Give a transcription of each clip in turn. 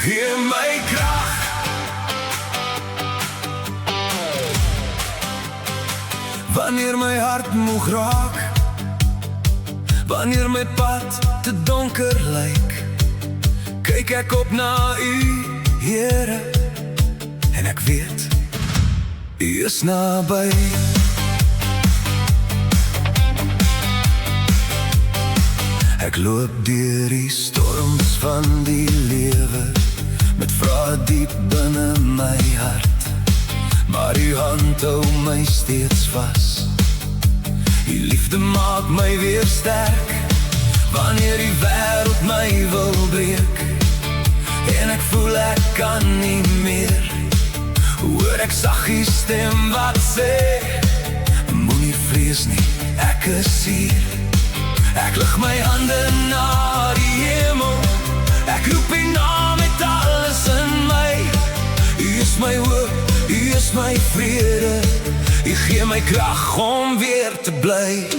Gee my krag. Wanneer my hart moeg raak, wanneer my pad te donker lyk, kyk ek op na U, Here, en ek weet, U is naby. Ek loop deur die storms van die lewe, met vrae diep binne my hart, maar U hand hou my steeds vas. U liefde maak my weer sterk, wanneer die wêreld my wil breek, en ek voel ek kan nie meer, hoor ek saggies stem wat sê, moenie vrees nie, ek is hier. Ek lig my hande na die hemel, ek roep U naam met alles in my. U is my hoop, U is my vrede, U gee my krag om weer te bly.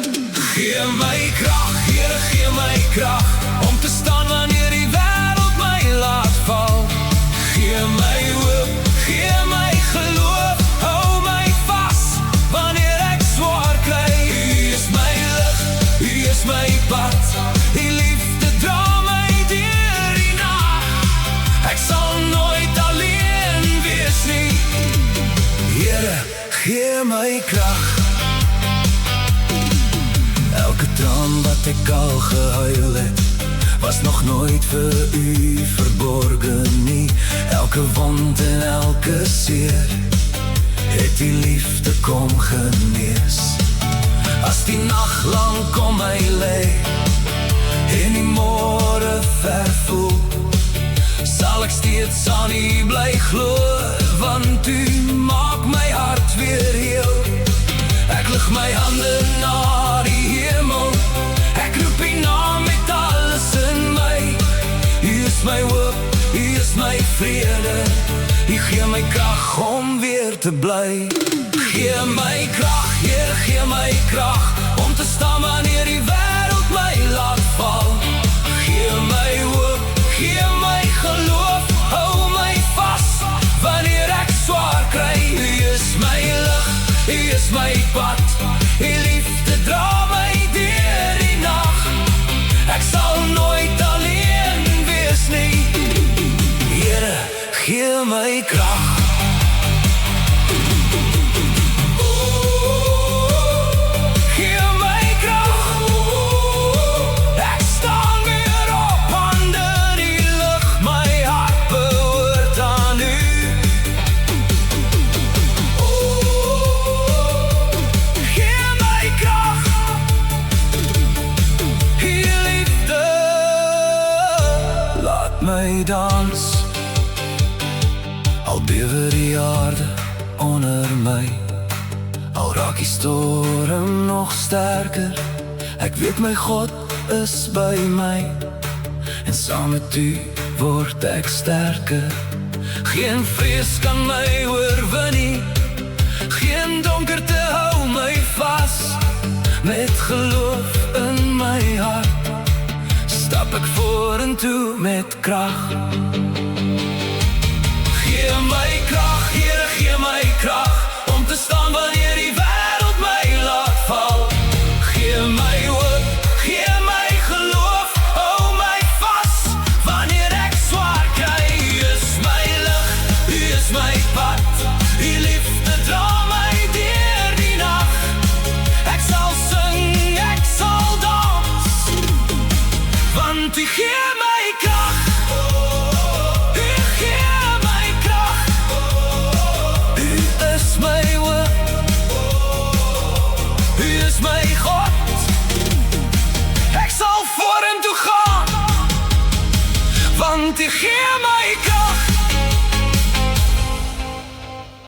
Gee my krag, Here, gee my krag, om te staan wanneer die wêreld my laat val. Gee my hoop, gee my geloof, hou my vas, wanneer ek swaar kry. U is my lig, U is my pad, die liefde dra my deur die nag. Ek sal nooit alleen wees nie. Here, gee my krag. Elke traan wat ek al gehuil het, was nog nooit vir U verborgen nie. Elke wond en elke seer, het die liefde kom genees. As die nacht lang om my lê, en die môre ver voel, sal ek steeds aan U bly glo, want U maak my hart weer heel. Ek lig my hande na die hemel, ek roep U naam met alles in my. U is my hoop, U is my vrede, U gee my krag om weer te bly. Gee my krag, Here, gee my krag, om te staan wanneer die wêreld my laat val. Gee my hoop, gee my geloof, hou my vas, wanneer ek swaar kry. U is my lig, U is my pad, U liefde dra my deur die nag. Ek sal nooit alleen wees nie. Here, gee my krag. My dans, al bewe die aarde onder my, al raak die storm nog sterker, ek weet my God is by my, en saam met U word ek sterker. Geen vrees kan my oorwin nie, geen donkerte hou my vas, met geloof in my hart stap ek vorentoe met krag. Gee my krag, Here, gee my krag, om te staan wanneer die wêreld my laat val. Gee my hoop, gee my geloof, hou my vas, wanneer ek swaar kry. U is my lig, U is my pad, U liefde dra my deur die nag. Ek sal sing, ek sal dans, want U gee my krag. U gee my krag. U is my hoop. U is my God. Ek sal vorentoe gaan, want U gee my krag.